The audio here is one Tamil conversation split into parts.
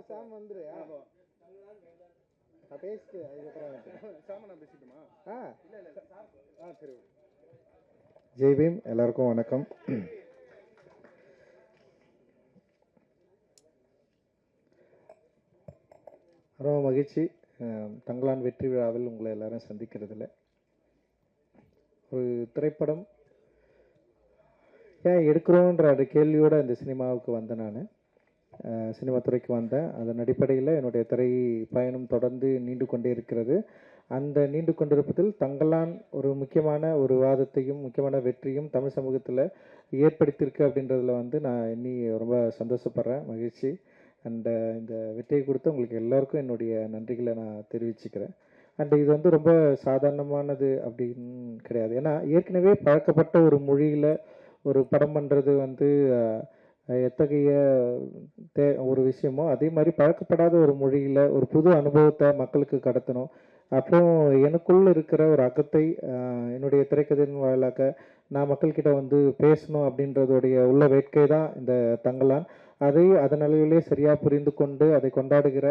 சாம் வந்துரு பேசிட்டு அதுக்கப்புறம் சாம நான் பேசிட்டுமா? சரி. ஜெய் பீம், எல்லாருக்கும் வணக்கம். ரொம்ப மகிழ்ச்சி தங்கலான் வெற்றி விழாவில் உங்களை எல்லாரும் சந்திக்கிறதுல. ஒரு திரைப்படம் ஏன் எடுக்கிறோன்ற அந்த கேள்வியோடு இந்த சினிமாவுக்கு வந்தேன். நான் சினிமா துறைக்கு வந்தேன். அதன் அடிப்படையில் என்னுடைய திரை பயணம் தொடர்ந்து நீண்டு கொண்டே இருக்கிறது. அந்த நீண்டு கொண்டிருப்பதில் தங்கலான் ஒரு முக்கியமான ஒரு வாதத்தையும் முக்கியமான வெற்றியும் தமிழ் சமூகத்தில் ஏற்படுத்தியிருக்கு அப்படின்றதுல நான் இன்னி ரொம்ப சந்தோஷப்படுறேன், மகிழ்ச்சி. அண்ட் இந்த வெற்றியை கொடுத்து உங்களுக்கு எல்லாருக்கும் என்னுடைய நன்றிகளை நான் தெரிவிச்சுக்கிறேன். அண்ட் இது ரொம்ப சாதாரணமானது அப்படின்னு கிடையாது. ஏன்னா ஏற்கனவே பழக்கப்பட்ட ஒரு மொழியில் ஒரு படம் பண்ணுறது எத்தகைய ஒரு விஷயமோ அதே மாதிரி பழக்கப்படாத ஒரு மொழியில் ஒரு புது அனுபவத்தை மக்களுக்கு கடத்தணும். அப்புறம் எனக்குள்ள இருக்கிற ஒரு அகத்தை என்னுடைய திரைக்கதையின் வாயிலாக நான் மக்கள்கிட்ட பேசணும் அப்படின்றதுடைய உள்ள வேட்கை தான் இந்த தங்கலான். அதை அதன் அளவிலே சரியாக புரிந்து கொண்டு அதை கொண்டாடுகிற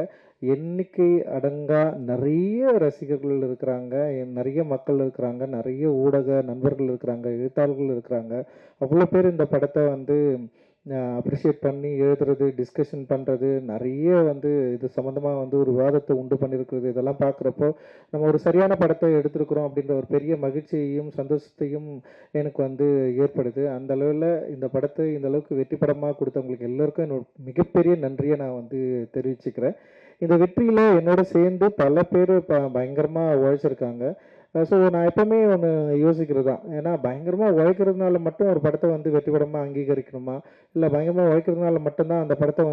எண்ணிக்கை அடங்கா நிறைய ரசிகர்கள் இருக்கிறாங்க, நிறைய மக்கள் இருக்கிறாங்க, நிறைய ஊடக நண்பர்கள் இருக்கிறாங்க, எழுத்தாளர்கள் இருக்கிறாங்க. அவ்வளோ பேர் இந்த படத்தை அப்ரிஷியேட் பண்ணி எழுதுறது, டிஸ்கஷன் பண்ணுறது, நிறைய இது சம்மந்தமாக ஒரு விவாதத்தை உண்டு பண்ணியிருக்கிறது. இதெல்லாம் பார்க்குறப்போ நம்ம ஒரு சரியான படத்தை எடுத்திருக்கிறோம் அப்படின்ற ஒரு பெரிய மகிழ்ச்சியையும் சந்தோஷத்தையும் எனக்கு ஏற்படுது. அந்த அளவில் இந்த படத்தை இந்த அளவுக்கு வெற்றி படமாக கொடுத்தவங்களுக்கு எல்லோருக்கும் என்னோட மிகப்பெரிய நன்றியை நான் தெரிவிச்சுக்கிறேன். இந்த வெற்றியில் என்னோட சேர்ந்து பல பேர் பயங்கரமாக உழைச்சிருக்காங்க. ஸோ நான் எப்பவுமே ஒன்று யோசிக்கிறது தான், ஏன்னா பயங்கரமாக உழைக்கிறதுனால மட்டும் ஒரு படத்தை வெற்றி படமாக அங்கீகரிக்கணுமா, இல்லை பயங்கரமாக உழைக்கிறதுனால மட்டும்தான் அந்த படத்தை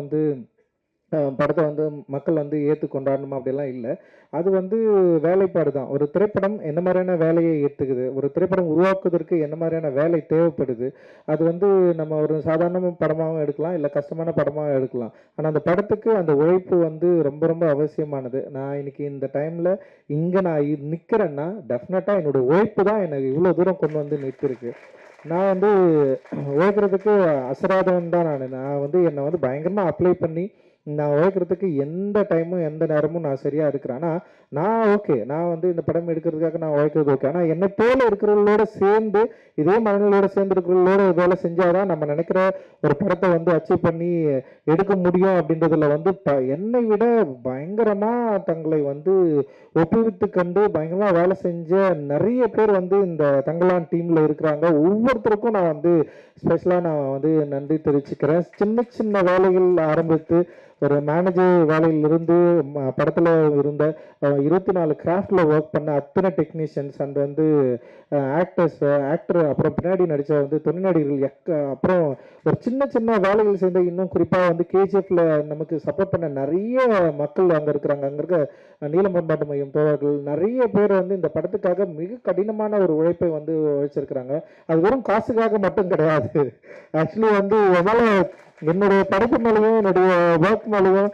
மக்கள் ஏற்று கொண்டாடணுமா அப்படிலாம் இல்லை. அது வேலைப்பாடு தான். ஒரு திரைப்படம் என்ன மாதிரியான வேலையை ஏற்றுக்குது, ஒரு திரைப்படம் உருவாக்குவதற்கு என்ன மாதிரியான வேலை தேவைப்படுது, அது நம்ம ஒரு சாதாரண படமாகவும் எடுக்கலாம், இல்லை கஷ்டமான படமாகவும் எடுக்கலாம். ஆனால் அந்த படத்துக்கு அந்த உழைப்பு ரொம்ப ரொம்ப அவசியமானது. நான் இன்னைக்கு இந்த டைமில் இங்கே நான் நிற்கிறேன்னா டெஃபினட்டாக என்னோட உழைப்பு தான் எனக்கு இவ்வளோ தூரம் கொண்டு நிற்கிருக்கு. நான் உழைக்கிறதுக்கு அசராதவன் தான். நான் என்னை பயங்கரமாக அப்ளை பண்ணி நான் உழைக்கிறதுக்கு எந்த டைமும் எந்த நேரமும் நான் சரியாக இருக்கிறேன். ஆனால் நான் ஓகே, நான் இந்த படம் எடுக்கிறதுக்காக நான் உழைக்கிறது ஓகே. ஆனால் என்னை போல இருக்கிறவங்களோட சேர்ந்து இதே மனநிலோட சேர்ந்து இருக்கிறவங்களோட வேலை செஞ்சாதான் நம்ம நினைக்கிற ஒரு படத்தை அச்சீவ் பண்ணி எடுக்க முடியும். அப்படின்றதுல என்னை விட பயங்கரமாக தங்களை ஒப்புவித்து கண்டு பயங்கரமாக வேலை செஞ்ச நிறைய பேர் இந்த தங்கலான் டீமில் இருக்கிறாங்க. ஒவ்வொருத்தருக்கும் நான் ஸ்பெஷலாக நான் நன்றி தெரிவிச்சுக்கிறேன். சின்ன சின்ன வேலைகள் ஆரம்பித்து ஒரு மேனேஜர் வேலையிலிருந்து படத்தில் இருந்த 24 கிராஃப்டில் ஒர்க் பண்ண அத்தனை டெக்னீஷியன்ஸ் அண்ட் ஆக்டர் அப்புறம் பின்னாடி நடித்த துணை நடிகர்கள் அப்புறம் ஒரு சின்ன சின்ன வேலைகள் சேர்ந்து இன்னும் குறிப்பாக கேஜிஎஃப்ல நமக்கு சப்போர்ட் பண்ண நிறைய மக்கள் அங்கே இருக்கிறாங்க. அங்கே இருக்க நீலமன்பாட்டு மையம் தோழர்கள் நிறைய பேர் இந்த படத்துக்காக மிக கடினமான ஒரு உழைப்பை உழைச்சிருக்கிறாங்க. அது வெறும் காசுக்காக மட்டும் கிடையாது. ஆக்சுவலி எவ்வளோ என்னுடைய படைப்பு மேலேயும் என்னுடைய ஒர்க் மேலேயும்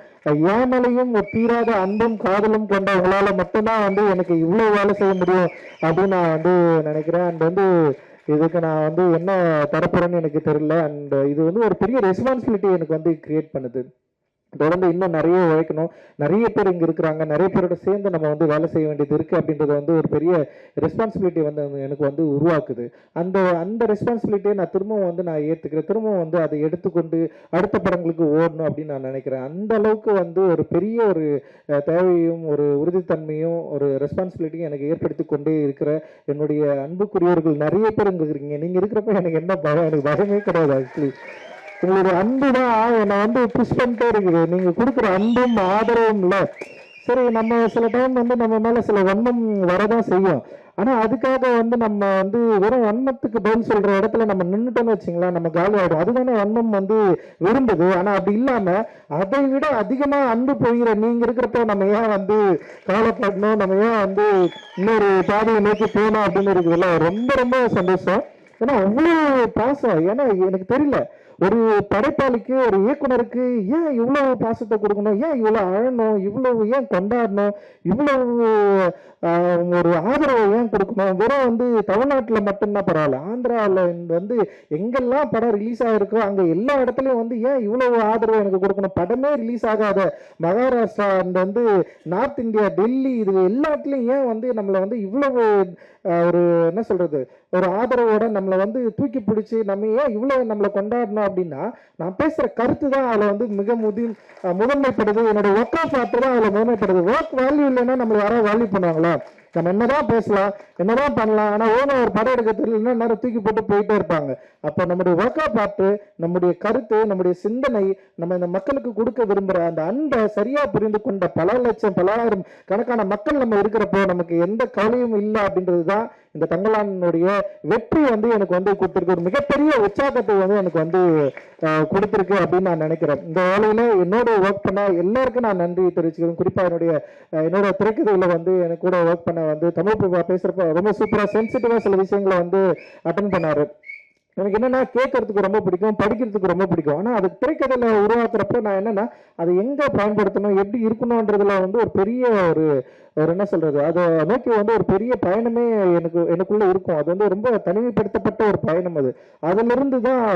என் மேலேயும் ஒரு தீராத அன்பும் காதலும் கொண்டவங்களால மட்டும்தான் எனக்கு இவ்வளோ வேலை செய்ய முடியும் அப்படின்னு நான் நினைக்கிறேன். அண்ட் இதுக்கு நான் என்ன தரப்புறேன்னு எனக்கு தெரியல. அண்ட் இது ஒரு பெரிய ரெஸ்பான்சிபிலிட்டி எனக்கு கிரியேட் பண்ணுது. தொடர்ந்து இன்னும் நிறைய உழைக்கணும். நிறைய பேர் இங்கே இருக்கிறாங்க, நிறைய பேரோட சேர்ந்து நம்ம வேலை செய்ய வேண்டியது இருக்குது. அப்படின்றது ஒரு பெரிய ரெஸ்பான்சிபிலிட்டி எனக்கு உருவாக்குது. அந்த ரெஸ்பான்சிபிலிட்டியை நான் திரும்பவும் நான் ஏற்றுக்கிறேன். திரும்பவும் அதை எடுத்துக்கொண்டு அடுத்த படங்களுக்கு ஓடணும் அப்படின்னு நான் நினைக்கிறேன். அந்த அளவுக்கு ஒரு பெரிய ஒரு தேவையும் ஒரு உறுதித்தன்மையும் ஒரு ரெஸ்பான்சிபிலிட்டியும் எனக்கு ஏற்படுத்தி கொண்டே இருக்கிற என்னுடைய அன்புக்குரியவர்கள் நிறைய பேர் இங்கே இருக்கிறீங்க. நீங்கள் இருக்கிறப்ப எனக்கு என்ன பயம், எனக்கு பயமே கிடையாது. ஆக்சுவலி உங்களுடைய அன்பு தான் என்னை புஷ் பண்ணிட்டே இருக்குது. நீங்க கொடுக்குற அன்பும் ஆதரவும் இல்லை. சரி, நம்ம சில டைம் நம்ம மேல சில வன்மம் வரதான் செய்யும். ஆனா அதுக்காக நம்ம வெறும் வன்மத்துக்கு பதில் சொல்ற இடத்துல நம்ம நின்றுட்டோம்னு வச்சுங்களா, நம்ம காலி ஆயிடும். அதுதானே வன்மம் விரும்புது. ஆனா அப்படி இல்லாம அதை விட அதிகமா அன்பு போகிற நீங்க இருக்கிறப்ப நம்ம ஏன் கவலைப்படணும், நம்ம ஏன் இன்னொரு பாதையை நோக்கி போகணும் அப்படின்னு இருக்குதுல்ல. ரொம்ப ரொம்ப சந்தோஷம். ஏன்னா அவ்வளோ பாசம். ஏன்னா எனக்கு தெரியல, ஒரு படைப்பாளிக்கு ஒரு இயக்குனருக்கு ஏன் இவ்வளவு பாசத்தை கொடுக்கணும், ஏன் இவ்வளவு அழணும், இவ்வளவு ஏன் கொண்டாடணும், இவ்வளவு ஒரு ஆதரவை ஏன் கொடுக்கணும். வெறும் வந்து தமிழ்நாட்டில் மட்டும்தான் பரவாயில்ல, ஆந்திராவில் வந்து எங்கெல்லாம் படம் ரிலீஸ் ஆகிருக்கோ அங்கே எல்லா இடத்துலையும் வந்து ஏன் இவ்வளவு ஆதரவு எனக்கு கொடுக்கணும். படமே ரிலீஸ் ஆகாத மகாராஷ்டிரா அந்த வந்து நார்த் இந்தியா டெல்லி இது எல்லாத்துலேயும் ஏன் வந்து நம்மளை வந்து இவ்வளவு ஒரு என்ன சொல்றது ஒரு ஆதரவோட நம்மளை வந்து தூக்கி பிடிச்சி நம்ம ஏன் இவ்வளவு நம்மளை கொண்டாடணும் அப்படின்னா, நான் பேசுற கருத்து தான் அதில் வந்து மிக முதன்மைப்படுது. என்னோட ஒர்க் ஆஃப் ஆர்ட் தான் அதில் முதன்மைப்படுது. ஒர்க் வேல்யூ இல்லைன்னா நம்மளை யாராவது வேல்யூ பண்ணுவாங்களா? நம்ம என்னதான் பேசலாம், என்னதான் பண்ணலாம், ஆனா ஓன ஒரு படம் எடுக்கிறதுல இன்னும் நேரம் தூக்கி போட்டு போயிட்டே இருப்பாங்க. அப்ப நம்முடைய ஒர்க் ஆஃப் ஆர்ட், நம்முடைய கருத்து, நம்முடைய சிந்தனை, நம்ம இந்த மக்களுக்கு கொடுக்க விரும்புற அந்த அன்பை சரியா புரிந்து கொண்ட பல லட்சம் பலாயிரம் கணக்கான மக்கள் நம்ம இருக்கிறப்போ நமக்கு எந்த கவலையும் இல்லை அப்படின்றதுதான் இந்த தங்கலானுடைய வெற்றி வந்து எனக்கு வந்து கொடுத்துருக்கு. ஒரு மிகப்பெரிய உற்சாகத்தை வந்து எனக்கு வந்து கொடுத்துருக்கு அப்படின்னு நான் நினைக்கிறேன். இந்த வேலையில என்னோட ஒர்க் பண்ண எல்லாருக்கும் நான் நன்றி தெரிவிச்சுக்கிறேன். குறிப்பா என்னோட திரைக்கதையில வந்து எனக்கு கூட ஒர்க் பண்ண வந்து தமிழ் பிரபா பேசுறப்ப ரொம்ப சூப்பரா சென்சிட்டிவா சில விஷயங்களை வந்து அட்டன் பண்ணாரு. எனக்கு என்னன்னா கேட்கறதுக்கு ரொம்ப பிடிக்கும், படிக்கிறதுக்கு ரொம்ப பிடிக்கும். ஆனா அது திரைக்கதையில உருவாக்குறப்ப நான் என்னன்னா அதை எங்க பயன்படுத்தணும், எப்படி இருக்கணும்ன்றதுல வந்து ஒரு பெரிய ஒரு என்ன சொல்றது அதை நோக்கி வந்து ஒரு பெரிய பயணமே எனக்குள்ள இருக்கும். அது வந்து ரொம்ப தனிமைப்படுத்தப்பட்ட ஒரு பயணம். அதுல இருந்து தான்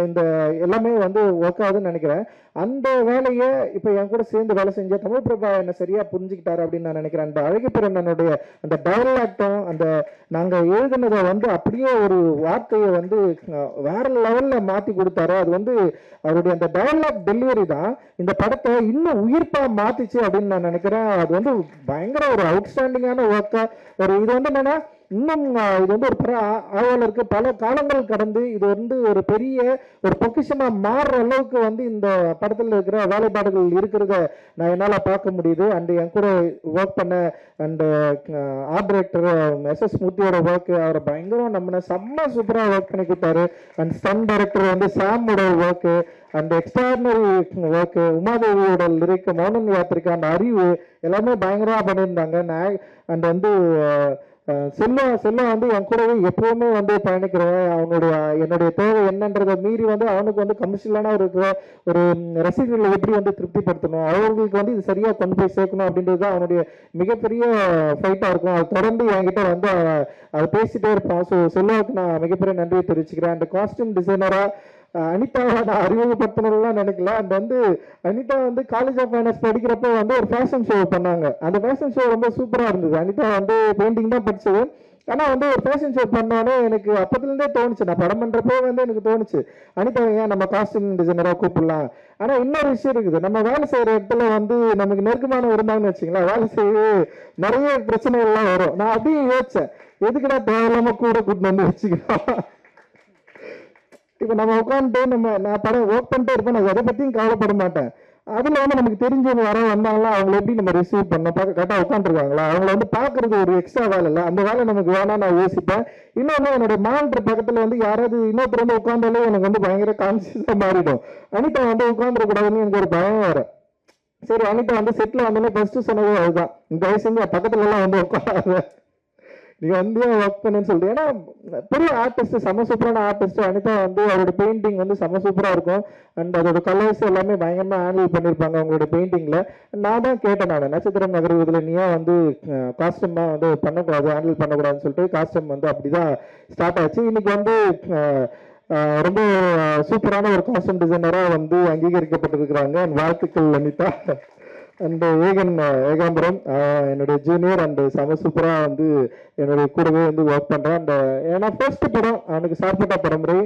இந்த எல்லாமே வந்து ஒர்க் ஆகுதுன்னு நினைக்கிறேன். அந்த வேலையை இப்ப என் கூட சேர்ந்து வேலை செஞ்ச தமிழ் பிரபா என்ன சரியா புரிஞ்சுக்கிட்டாரு அப்படின்னு நான் நினைக்கிறேன். அந்த அழகிப்பிறனுடைய அந்த டயலாக்டும் அந்த நாங்க எழுதினதை வந்து அப்படியே ஒரு வார்த்தையை வந்து வேற லெவல்ல மாத்தி கொடுத்தாரு. அது வந்து அவருடைய அந்த டயலாக் டெலிவரி தான் இந்த படத்தை இன்னும் உயிர்ப்பா மாத்திச்சு அப்படின்னு நான் நினைக்கிறேன். அது வந்து பயங்கர ஒரு அவுட்ஸ்டாண்டிங்கான ஒர்க்கா இது வந்து என்னன்னா இன்னும் இது வந்து ஒரு ஆய்வாளருக்கு பல காலங்கள் கடந்து இது வந்து ஒரு பெரிய ஒரு பொக்கிஷமா மாறுற அளவுக்கு வந்து இந்த படத்தில் இருக்கிற வேலைப்பாடுகள் இருக்கிறத நான் என்னால் பார்க்க முடியுது. அண்ட் என் கூட ஒர்க் பண்ண அண்ட் ஆர்ட் டைரக்டர் எஸ் மூர்த்தியோட ஒர்க் அவரை பயங்கரம் நம்ம செம்ம சூப்பராக ஒர்க் பண்ணி கொடுத்தாரு. அண்ட் ஸ்டன் டைரக்டர் வந்து சாமோட ஒர்க்கு அண்ட் எக்ஸ்ட்ராடினரி ஒர்க்கு, உமாதேவியோட லிரிக், மௌனம் யாத்திரிக்கா, அந்த அறிவு எல்லாமே பயங்கரமாக பண்ணியிருந்தாங்க. அண்ட் வந்து செல்வா வந்து என் கூடவே எப்பவுமே வந்து பயணிக்கிறவன். என்னுடைய தேவை என்னன்றதை மீறி வந்து அவனுக்கு வந்து கமர்ஷியலான ஒரு ரசிகர்களை எப்படி வந்து திருப்திப்படுத்தணும், அவர்களுக்கு வந்து இது சரியா கொண்டு போய் சேர்க்கணும் அப்படின்றது தான் அவனுடைய மிகப்பெரிய ஃபைட்டா இருக்கும். அது தொடர்ந்து என்கிட்ட வந்து அதை பேசிட்டே இருப்பான். ஸோ செல்வாவுக்கு நான் மிகப்பெரிய நன்றியை தெரிவிச்சுக்கிறேன். அந்த காஸ்டியூம் டிசைனரா அனிதாவை நான் அறிமுகப்படுத்தணும்லாம் நினைக்கல. அண்ட் வந்து அனிதா வந்து காலேஜ் ஆஃப் ஃபைனான்ஸ் படிக்கிறப்போ வந்து ஒரு ஃபேஷன் ஷோ பண்ணாங்க. அந்த ஃபேஷன் ஷோ ரொம்ப சூப்பராக இருந்தது. அனிதா வந்து பெயிண்டிங் தான் படிச்சது. ஆனால் வந்து ஒரு ஃபேஷன் ஷோ பண்ணோன்னே எனக்கு அப்பத்துலேருந்தே தோணுச்சு, நான் படம் பண்ணுறப்போ வந்து எனக்கு தோணுச்சு அனிதா ஏன் நம்ம காஸ்டியூம் டிசைனராக கூப்பிடலாம். ஆனால் இன்னொரு விஷயம் இருக்குது, நம்ம வேலை செய்கிற இடத்துல வந்து நமக்கு நெருக்கமான இருந்தாங்கன்னு வச்சுங்களேன், வேலை செய்ய நிறைய பிரச்சனைகள்லாம் வரும். நான் அப்படியே யோசிச்சேன், எதுக்குடா தேவையில்லாமல் கூட கூட்டிட்டு வந்து வச்சுக்கலாம். இப்போ நம்ம உட்காந்துட்டு நான் படம் ஒர்க் பண்ணிட்டே இருப்பேன், நான் எதை பற்றியும் கவலைப்பட மாட்டேன். அதில் வந்து நமக்கு தெரிஞ்சவங்க வந்தாங்களா அவங்களை எப்படி நம்ம ரிசீவ் பண்ண கரெக்டாக உட்காந்துருக்காங்களா, அவங்கள வந்து பார்க்கறது ஒரு எக்ஸ்ட்ரா வேலை இல்லை, அந்த வேலை நமக்கு வேணாம் நான் யோசிப்பேன். இன்னொன்று என்னுடைய மானிட்டர் பக்கத்தில் வந்து யாராவது இன்னொருத்தர் வந்து உட்காந்தாலே எனக்கு வந்து பயங்கர கான்சியஸாக மாறிடும். அனிதா வந்து உட்காந்துடக்கூடாதுன்னு எனக்கு ஒரு பயம் வேறு. சரி, அனிதா வந்து செட்டில் வந்தோடனே ஃபர்ஸ்ட் சொன்னதே அதுதான், இந்த வயசு பக்கத்துலலாம் வந்து உட்காராத, நீ வந்து ஒர்க் பண்ணுன்னு சொல்லிட்டு. ஏன்னா பெரிய ஆர்டிஸ்ட், செம்ம சூப்பரான ஆர்டிஸ்ட் அனிதா வந்து அவரோட பெயிண்டிங் வந்து செம்ம சூப்பராக இருக்கும். அண்ட் அதோட கலர்ஸ் எல்லாமே பயங்கரமாக ஹேண்டில் பண்ணியிருப்பாங்க அவங்களோட பெயிண்டிங்கில். நான் தான் கேட்டேன், நான் நட்சத்திரம் நகர்வதில் நீ ஏன் வந்து காஸ்டியூமாக வந்து பண்ணக்கூடாது, ஹேண்டில் பண்ணக்கூடாதுன்னு சொல்லிட்டு காஸ்டியூம் வந்து அப்படி தான் ஸ்டார்ட் ஆச்சு. இன்னைக்கு வந்து ரொம்ப சூப்பரான ஒரு காஸ்டியூம் டிசைனராக வந்து அங்கீகரிக்கப்பட்டிருக்கிறாங்க. வாழ்த்துக்கள் அனிதா. அண்ட் ஏகாம்பரம் என்னுடைய ஜூனியர் அண்ட் செம சூப்பராக வந்து என்னுடைய கூடவே வந்து ஒர்க் பண்ணுறான். அந்த ஏன்னா ஃபர்ஸ்ட் படம் அவனுக்கு சார்பட்டா பரம்பரை,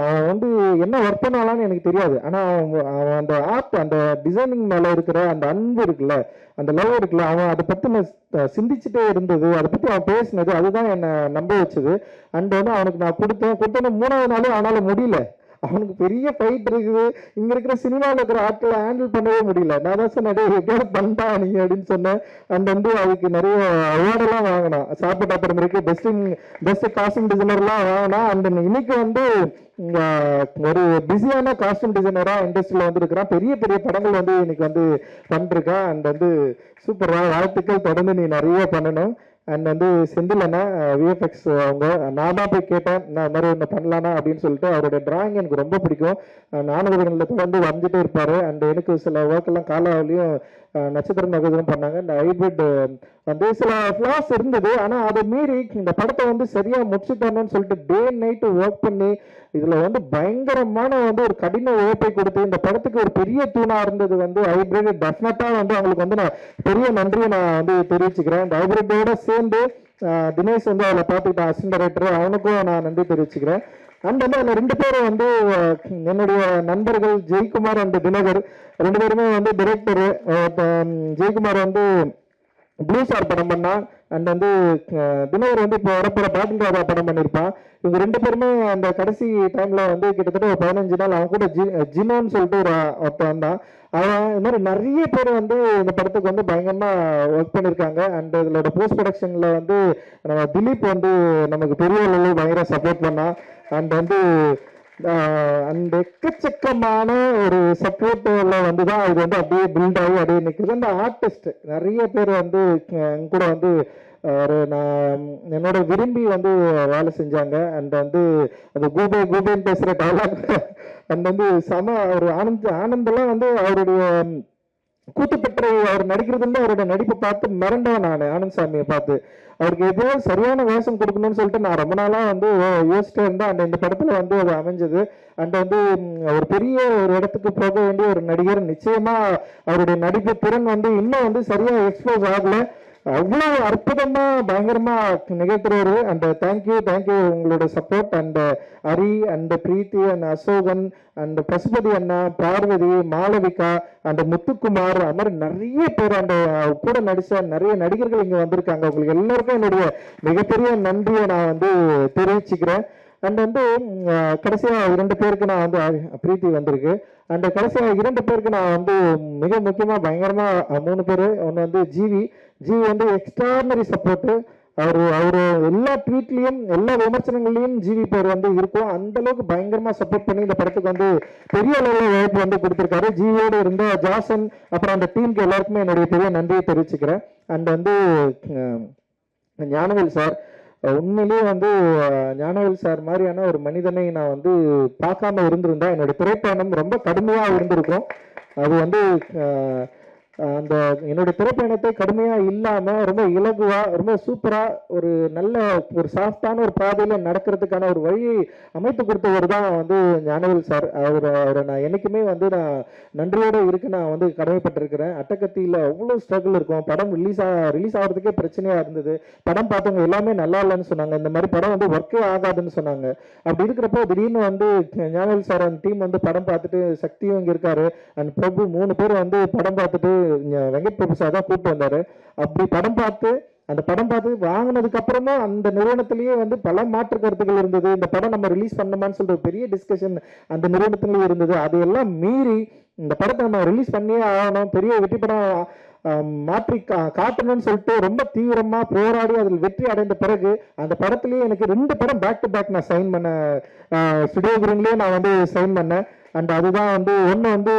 அவன் வந்து என்ன ஒர்க் பண்ணாலான்னு எனக்கு தெரியாது. ஆனால் அவன் அந்த ஆர்ட், அந்த டிசைனிங் மேலே இருக்கிற அந்த அன்பு இருக்குல்ல, அந்த லவ் இருக்குல்ல, அவன் அதை பற்றி நான் சிந்திச்சுட்டே இருந்தது, அதை பற்றி அவன் பேசினது, அதுதான் என்னை நம்ப வச்சுது. அண்ட் வந்து அவனுக்கு நான் கொடுத்தேன்னு 3வது நாளே அவனால் முடியல. அவனுக்கு பெரிய ஃபைட் இருக்குது, இங்க இருக்கிற சினிமாவில் இருக்கிற ஆட்களை ஹேண்டில் பண்ணவே முடியல. நான் தான் சொன்னேன், எப்படியாவது பண்ணிட்டா நீங்க அப்படின்னு சொன்னேன். அண்ட் வந்து அதுக்கு நிறைய அவார்டெல்லாம் வாங்கினான். சாப்பிட்ட அப்புறம் இருக்கு பெஸ்ட் காஸ்டியூம் டிசைனர்லாம் வாங்கினா. அண்ட் இன்னைக்கு வந்து ஒரு பிஸியான காஸ்டியூம் டிசைனரா இண்டஸ்ட்ரியில வந்து இருக்கிறான். பெரிய பெரிய படங்கள் வந்து இன்னைக்கு வந்து பண்ணிருக்கான். அண்ட் வந்து சூப்பரா வாழ்த்துக்கள், தொடர்ந்து நீ நிறைய பண்ணணும். அண்ட் வந்து செந்தில் அண்ணா விஎஃப்எக்ஸ் அவங்க. நான் தான் போய் கேட்டேன், நான் இது மாதிரி ஒன்று பண்ணலானா அப்படின்னு சொல்லிட்டு. அவருடைய டிராயிங் எனக்கு ரொம்ப பிடிக்கும். நானும் தொடர்ந்து வரைஞ்சிட்டே இருப்பார். அண்ட் எனக்கு சில ஒர்க்கெல்லாம் காலாவிலையும் நட்சத்திரம் நகரம் பண்ணாங்க. இந்த ஹைபிரிட் வந்து சில ஃப்ளாஸ் இருந்தது, ஆனால் அதை மீறி இந்த படத்தை வந்து சரியாக முடிச்சு தரணும்னு சொல்லிட்டு டே நைட்டு ஒர்க் பண்ணி இதில் வந்து பயங்கரமான வந்து ஒரு கடின உழைப்பை கொடுத்து இந்த படத்துக்கு ஒரு பெரிய தூணாக இருந்தது வந்து ஹைபிரிட். டெஃபினட்டாக வந்து அவங்களுக்கு வந்து நான் பெரிய நன்றியை நான் வந்து தெரிவிச்சுக்கிறேன். இந்த ஹைபிரிட்டோட சேர்ந்து தினேஷ் வந்து அதில் பார்த்துக்கிட்ட அசிஸ்டன்ட் டைரக்டர், அவனுக்கும் நான் நன்றி தெரிவிச்சுக்கிறேன். அண்ட் வந்து அதில் 2 பேரும் வந்து என்னுடைய நண்பர்கள் ஜெயக்குமார் அண்ட் தினகர் 2 பேருமே வந்து டிரெக்டரு. ஜெயக்குமார் வந்து ப்ளூ ஸ்டார் படம் பண்ணான். அண்ட் வந்து தினகர் வந்து இப்போ வரப்போற பாட்டில் ராதா படம் பண்ணியிருப்பான். இவங்க 2 பேருமே அந்த கடைசி டைம்ல வந்து கிட்டத்தட்ட ஒரு 15 நாள் அவன் கூட ஜினோன்னு சொல்லிட்டு ஒருத்தன் வந்தான். அவன் இது மாதிரி நிறைய பேர் வந்து இந்த படத்துக்கு வந்து பயங்கரமா ஒர்க் பண்ணியிருக்காங்க. அண்ட் இதோட போஸ்ட் ப்ரொடக்ஷன்ல வந்து நம்ம திலீப் வந்து நமக்கு பெரிய அளவு பயங்கர சப்போர்ட் பண்ணான். அண்ட் வந்து அந்த எக்கச்சக்கமான ஒரு சப்போர்ட்ல வந்து தான் இது வந்து அப்படியே பில்ட் ஆகி அப்படியே நிற்குது. அந்த ஆர்டிஸ்ட் நிறைய பேர் வந்து கூட வந்து ஒரு நான் என்னோட விரும்பி வந்து வேலை செஞ்சாங்க. அண்ட் வந்து அந்த கூபேன்னு பேசுகிற டைலாக் அண்ட் வந்து செம ஒரு ஆனந்தெல்லாம் வந்து அவருடைய கூத்துப்பற்றை அவர் நடிக்கிறதுல அவரோட நடிப்பை பார்த்து மிரண்டவன் நான். ஆனந்த் சாமியை பார்த்து அவருக்கு ஏதோ சரியான வேஷம் கொடுக்கணும்னு சொல்லிட்டு நான் ரொம்ப நாளாக வந்து யோசிச்சுட்டே இருந்தேன். அண்ட் இந்த படத்தில் வந்து அது அமைஞ்சது. அண்ட் வந்து ஒரு பெரிய ஒரு இடத்துக்கு போக வேண்டிய ஒரு நடிகர். நிச்சயமா அவருடைய நடிப்பு திறன் வந்து இன்னும் வந்து சரியா எக்ஸ்போஸ் ஆகல. அவ்வளோ அற்புதமா பயங்கரமா நிகழ்த்துறாரு. அண்ட் தேங்க்யூ உங்களோட support. And Hari and Preethi and Asokan and Pasupathi அண்ணா, பார்வதி, மாளவிகா அண்ட் முத்துக்குமார், அது மாதிரி நிறைய பேர் அந்த கூட நடிச்ச நிறைய நடிகர்கள் இங்க வந்திருக்காங்க. உங்களுக்கு எல்லாருக்கும் என்னுடைய மிகப்பெரிய நன்றியை நான் வந்து தெரிவிச்சுக்கிறேன். அண்ட் வந்து கடைசியா 2 பேருக்கு நான் வந்து பிரீத்தி வந்திருக்கு. அண்ட் கடைசியா 2 பேருக்கு நான் வந்து மிக முக்கியமா பயங்கரமா 3 பேர். ஒன்று வந்து ஜிவி வந்து எக்ஸ்ட்ராடனரி சப்போர்ட்டு. அவரு எல்லா ட்வீட்லயும் எல்லா விமர்சனங்களையும் ஜிவி பேர் வந்து இருக்கும். அந்த அளவுக்கு பயங்கரமா சப்போர்ட் பண்ணி இந்த படத்துக்கு வந்து பெரிய அளவில் உழைப்பு வந்து கொடுத்துருக்காரு. ஜிவியோடு இருந்த ஜாசன் அப்புறம் அந்த டீமுக்கு எல்லாருக்குமே என்னுடைய பெரிய நன்றியை தெரிவிச்சுக்கிறேன். அண்ட் வந்து ஞானவேல் சார், உண்மையிலேயே வந்து ஞானவேல் சார் மாதிரியான ஒரு மனிதனை நான் வந்து பார்க்காம இருந்திருந்தேன் என்னுடைய திரைப்பயணம் ரொம்ப கடுமையாக இருந்திருக்கும். அது வந்து அந்த என்னுடைய திரைப்பயணத்தை கடுமையா இல்லாம ரொம்ப இலகுவா ரொம்ப சூப்பரா ஒரு நல்ல ஒரு சாஃப்டான ஒரு பாதையில நடக்கிறதுக்கான ஒரு வழியை அமைத்து கொடுத்தவர் தான் வந்து ஞானவேல் சார். அவரை நான் என்னைக்குமே வந்து நான் நன்றியோட இருக்கு நான் வந்து கடமைப்பட்டிருக்கிறேன். அட்டகத்தியில அவ்வளோ ஸ்ட்ரகிள் இருக்கும். படம் ரிலீஸ் ஆகிறதுக்கே பிரச்சனையா இருந்தது. படம் பார்த்தவங்க எல்லாமே நல்லா இல்லைன்னு சொன்னாங்க. இந்த மாதிரி படம் வந்து ஒர்க்கே ஆகாதுன்னு சொன்னாங்க. அப்படி இருக்கிறப்போ திடீர்னு வந்து ஞானவேல் சார் அந்த டீம் வந்து படம் பார்த்துட்டு, சக்தியும் இங்க இருக்காரு அண்ட் பிரபு 3 பேர் வந்து படம் பார்த்துட்டு வெங்கட் பிரபு சார் தான் கூப்பிட்டு வந்தாரு. அப்படி படம் பார்த்து வாங்கினதுக்கு அப்புறமா அந்த நிறுவனத்திலேயே வந்து பல மாற்று கருத்துக்கள் இருந்தது. இந்த படம் நம்ம ரிலீஸ் பண்ணணுமான்னு சொல்லிட்டு பெரிய டிஸ்கஷன் அந்த நிறுவனத்திலேயே இருந்தது. அதையெல்லாம் மீறி இந்த படத்தை நம்ம ரிலீஸ் பண்ணியே ஆகணும், பெரிய வெற்றி படம் மாற்றி காட்டணும்னு சொல்லிட்டு ரொம்ப தீவிரமா போராடி அதில் வெற்றி அடைந்த பிறகு அந்த படத்திலேயே எனக்கு 2 படம் பேக் டு பேக் நான் சைன் பண்ண ஸ்டுடியோ கிரீன்லேயே நான் வந்து சைன் பண்ணேன். அண்ட் அதுதான் வந்து ஒன்று வந்து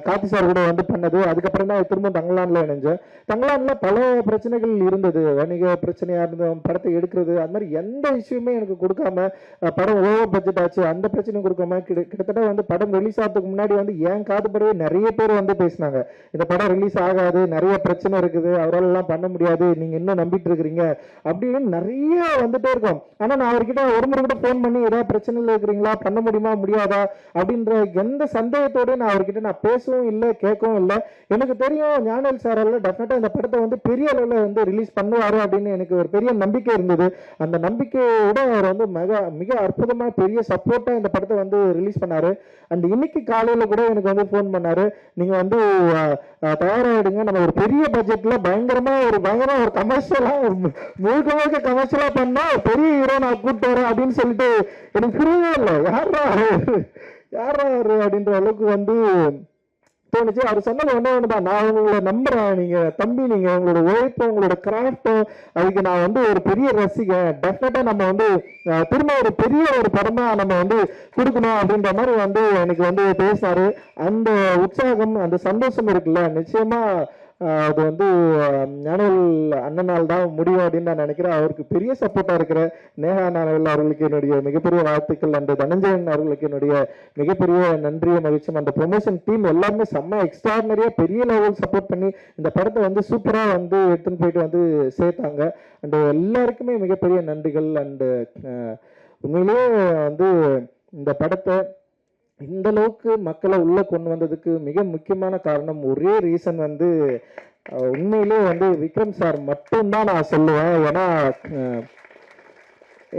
கார்த்தி சார் கூட வந்து பண்ணது. அதுக்கப்புறம் தான் திரும்ப தங்கலான்ல இணைஞ்சேன். தங்கலான்ல பல பிரச்சனைகள் இருந்தது. வணிக பிரச்சனையா இருந்தோம், படத்தை எடுக்கிறது, அது மாதிரி எந்த இஷ்யூமே எனக்கு கொடுக்காம படம் ஓவர் பட்ஜெட் ஆச்சு அந்த பிரச்சனையும் கொடுக்காம கிட்டத்தட்ட வந்து படம் ரிலீஸ் ஆகிறதுக்கு முன்னாடி வந்து ஏன் காதுபடவே நிறைய பேர் வந்து பேசினாங்க, இந்த படம் ரிலீஸ் ஆகாது, நிறைய பிரச்சனை இருக்குது, அவரால் எல்லாம் பண்ண முடியாது, நீங்க இன்னும் நம்பிட்டு இருக்கிறீங்க அப்படின்னு நிறைய வந்துட்டே இருக்கும். ஆனா நான் அவர்கிட்ட ஒரு முறை கூட ஃபோன் பண்ணி ஏதாவது பிரச்சனையில் இருக்கிறீங்களா, பண்ண முடியுமா முடியாதா அப்படின்ற எந்த சந்தேகத்தோட நான் அவர்கிட்ட நான் பேசவும் இல்லை கேட்கவும் இல்லை. எனக்கு தெரியும் ஞானவேல் சாரால் டெஃபினட்டா இந்த படத்தை வந்து பெரிய அளவில் வந்து ரிலீஸ் பண்ணுவாரு அப்படின்னு எனக்கு ஒரு பெரிய நம்பிக்கை இருந்தது. அந்த நம்பிக்கையோட அவர் வந்து மிக அற்புதமா பெரிய சப்போர்ட்டா இந்த படத்தை வந்து ரிலீஸ் பண்ணாரு. அண்ட் இன்னைக்கு காலையில கூட எனக்கு வந்து ஃபோன் பண்ணாரு, நீங்க வந்து தயாராகிடுங்க, நம்ம ஒரு பெரிய பட்ஜெட்ல பயங்கரமா ஒரு கமர்ஷியலா முழுக்க கமர்ஷியலா பண்ணா பெரிய ஹீரோ நான் கூப்பிட்டு வரேன் அப்படின்னு சொல்லிட்டு எனக்கு புரியவே இல்லை, யாரா அப்படின்ற அளவுக்கு வந்து தோணுச்சு. அவர் சொன்னது ஒன்றுதான், நான் உங்களை நம்புறேன், நீங்க தம்பி, நீங்க உங்களோட உழைப்பும் உங்களோட கிராஃப்டும் அதுக்கு நான் வந்து ஒரு பெரிய ரசிகன், டெஃபினட்டா நம்ம வந்து திரும்ப ஒரு பெரிய ஒரு படமா நம்ம வந்து கொடுக்கணும் அப்படின்ற மாதிரி வந்து எனக்கு வந்து பேசினாரு. அந்த உற்சாகம் அந்த சந்தோஷம் இருக்குல்ல, நிச்சயமா அது வந்து ஞானவேல் அண்ணனால் தான் முடியும் அப்படின்னு நான் நினைக்கிறேன். அவருக்கு பெரிய சப்போர்ட்டாக இருக்கிற நேஹா ஞானவேல் அவர்களுக்கு என்னுடைய மிகப்பெரிய வாழ்த்துக்கள். அந்த தனஞ்சயன் அவர்களுக்கு என்னுடைய மிகப்பெரிய நன்றியை மகிழ்ச்சியும். அந்த ப்ரொமோஷன் டீம் எல்லாருமே செம்ம எக்ஸ்ட்ராடனரியாக பெரிய லெவல் சப்போர்ட் பண்ணி இந்த படத்தை வந்து சூப்பராக வந்து எடுத்துன்னு போயிட்டு வந்து சேர்த்தாங்க. அண்ட் எல்லாருக்குமே மிகப்பெரிய நன்றிகள். அண்டு உண்மையிலேயே வந்து இந்த படத்தை இந்த அளவுக்கு மக்களை உள்ள கொண்டு வந்ததுக்கு மிக முக்கியமான காரணம், ஒரே ரீசன் வந்து உண்மையிலே வந்து விக்ரம் சார் மட்டும்தான் நான் சொல்லுவேன். ஏன்னா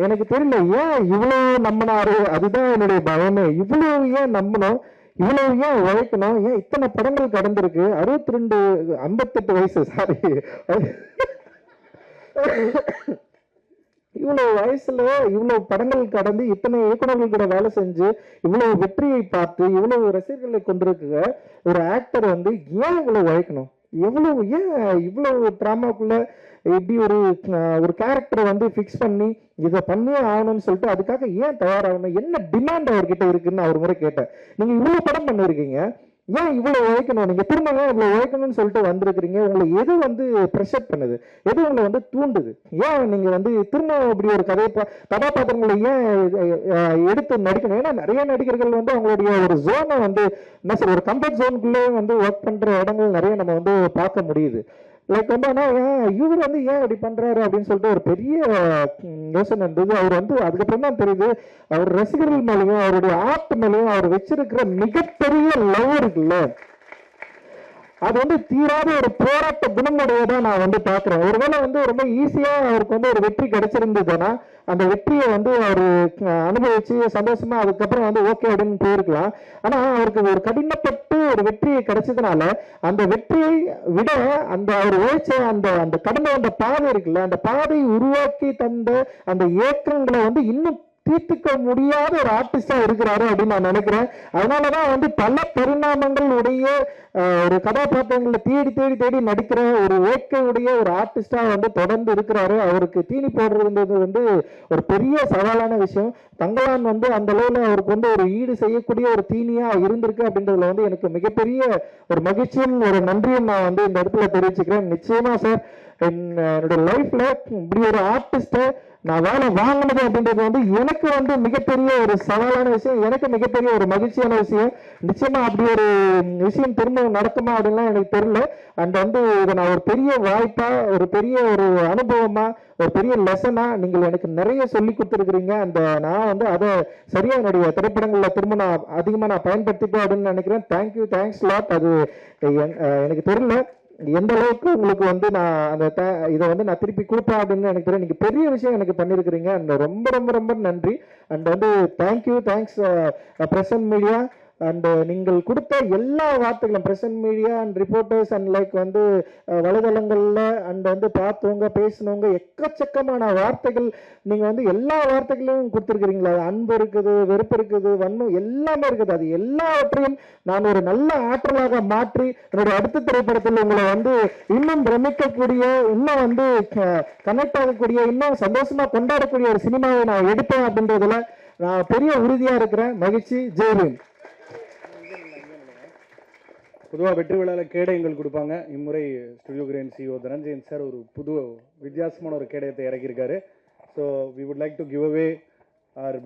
எனக்கு தெரியல ஏன் இவ்வளோ நம்பினாரு, அதுதான் என்னுடைய பயமே. இவ்வளோ ஏன் நம்பணும், இவ்வளோ ஏன் உழைக்கணும், ஏன் இத்தனை படங்கள் கடந்திருக்கு. 58 வயசு, சாரி, இவ்வளவு வயசுல இவ்வளவு படங்கள் கடந்து இத்தனை இயக்குநர்கள் கூட வேலை செஞ்சு இவ்வளவு வெற்றியை பார்த்து இவ்வளவு ரசிகர்களை கொண்டிருக்கிற ஒரு ஆக்டர் வந்து ஏன் இவ்வளவு உழைக்கணும், எவ்வளவு ஏன் இவ்வளவு டிராமாக்குள்ள இப்படி ஒரு கேரக்டரை வந்து ஃபிக்ஸ் பண்ணி இதை பண்ணியே ஆகணும்னு சொல்லிட்டு அதுக்காக ஏன் தயாராகணும், என்ன டிமாண்ட் அவர்கிட்ட இருக்குன்னு அவர் முறை கேட்டேன். நீங்க இவ்வளவு படம் பண்ணிருக்கீங்க, ஏன் இவ்வளவு உழைக்கணும், நீங்க திரும்ப இவ்வளவு உழைக்கணும்னு சொல்லிட்டு வந்திருக்கிறீங்க, உங்களை எது வந்து ப்ரெஷர் பண்ணுது, எது உங்களை வந்து தூண்டுது, ஏன் நீங்க வந்து திரும்ப இப்படி ஒரு கதாபாத்திரங்களை ஏன் எடுத்து நடிக்கணும். ஏன்னா நிறைய நடிகர்கள் வந்து அவங்களுடைய ஒரு ஜோனை வந்து என்ன சொல்ற ஒரு கம்ஃபர்ட் ஜோனுக்குள்ளே வந்து ஒர்க் பண்ற இடங்கள் நிறைய நம்ம வந்து பார்க்க முடியுது. லைக் வந்து ஆனால் இவர் வந்து ஏன் அப்படி பண்றாரு அப்படின்னு சொல்லிட்டு ஒரு பெரிய யோசனை இருந்தது. அவர் வந்து அதுக்கப்புறம் தான் தெரியுது அவர் ரசிகர்கள் மேலேயும் அவருடைய ஆர்ட் மேலேயும் அவர் வச்சிருக்கிற மிகப்பெரிய லவ் இருக்குல்ல, அது வந்து தீராத ஒரு போராட்ட குணமுடையதான் நான் வந்து பாக்குறேன். ஒருவேளை வந்து ரொம்ப ஈஸியா அவருக்கு வந்து ஒரு வெற்றி கிடைச்சிருந்ததுன்னா அந்த வெற்றியை வந்து அவர் அனுபவிச்சு சந்தோஷமா அதுக்கப்புறம் வந்து ஓகே அப்படின்னு போயிருக்கலாம். ஆனா அவருக்கு ஒரு கடினப்பட்டு ஒரு வெற்றியை கிடைச்சதுனால அந்த வெற்றியை விட அந்த அவர் உழைச்ச அந்த அந்த கடந்த வந்த பாதை இருக்குல்ல, அந்த பாதையை உருவாக்கி தந்த அந்த ஏக்கங்களை வந்து இன்னும் தீர்த்துக்க முடியாத ஒரு ஆர்டிஸ்டா இருக்கிறாரு அப்படின்னு நான் நினைக்கிறேன். அதனாலதான் வந்து பல பரிணாமங்கள் உடைய ஒரு கதாபாத்திரங்களை தேடி தேடி தேடி நடிக்கிற ஒரு வேட்கையுடைய ஒரு ஆர்டிஸ்டா வந்து தொடர்ந்து இருக்கிறாரு. அவருக்கு தீனி போடுறது வந்து ஒரு பெரிய சவாலான விஷயம். தங்கலான் வந்து அந்த அளவுல அவருக்கு வந்து ஒரு ஈடு செய்யக்கூடிய ஒரு தீனியா இருந்திருக்கு அப்படின்றதுல வந்து எனக்கு மிகப்பெரிய ஒரு மகிழ்ச்சியும் ஒரு நன்றியும் நான் வந்து இந்த இடத்துல தெரிவிச்சுக்கிறேன். நிச்சயமா சார், என்னோட லைஃப்ல இப்படி ஒரு ஆர்டிஸ்ட நான் வேலை வாங்கினது அப்படின்றது வந்து எனக்கு வந்து மிகப்பெரிய ஒரு சவாலான விஷயம், எனக்கு மிகப்பெரிய ஒரு மகிழ்ச்சியான விஷயம். நிச்சயமா அப்படி ஒரு விஷயம் திரும்ப நடக்குமா அப்படின்லாம் எனக்கு தெரியல. அண்ட் வந்து இதை நான் ஒரு பெரிய வாய்ப்பா, ஒரு பெரிய ஒரு அனுபவமா, ஒரு பெரிய லெசனா நீங்கள் எனக்கு நிறைய சொல்லி கொடுத்துருக்கிறீங்க. அந்த நான் வந்து அதை சரியா என்னுடைய திரைப்படங்கள்ல திரும்ப நான் அதிகமா நான் பயன்படுத்திப்பேன் அப்படின்னு நினைக்கிறேன். Thank you, thanks lot. அது எனக்கு தெரியல எந்த அளவுக்கு உங்களுக்கு வந்து நான் அந்த இதை வந்து நான் திருப்பி கொடுப்பேன் அப்படின்னு எனக்கு தெரியும். நீங்க பெரிய விஷயம் எனக்கு பண்ணிருக்கிறீங்க. அந்த ரொம்ப ரொம்ப ரொம்ப நன்றி. அண்ட் வந்து thank you, thanks present media. And நீங்கள் கொடுத்த எல்லா வார்த்தைகளும் present media and reporters and like வந்து வலைதளங்கள்ல அண்ட் வந்து பார்த்தவங்க பேசினவங்க எக்கச்சக்கமான வார்த்தைகள் நீங்க வந்து எல்லா வார்த்தைகளையும் கொடுத்துருக்கிறீங்களா. அன்பு இருக்குது, வெறுப்பு இருக்குது, வன்மம் எல்லாமே இருக்குது. அது எல்லாவற்றையும் நான் ஒரு நல்ல ஆற்றலாக மாற்றி என்னுடைய அடுத்த திரைப்படத்தில் உங்களை வந்து இன்னும் பிரமிக்கக்கூடிய, இன்னும் வந்து கனெக்ட் ஆகக்கூடிய, இன்னும் சந்தோஷமா கொண்டாடக்கூடிய ஒரு சினிமாவை நான் எடுப்பேன் அப்படின்றதுல நான் பெரிய உறுதியா இருக்கிறேன். மகிழ்ச்சி. ஜெய்ஹிந்த். பொதுவாக வெற்றி விழாவில் கேடயங்கள் கொடுப்பாங்க. இம்முறை studio green CEO Dhananjayan sir ஒரு புது வித்தியாசமான ஒரு கேடயத்தை இறக்கியிருக்காரு. So we would like to give away R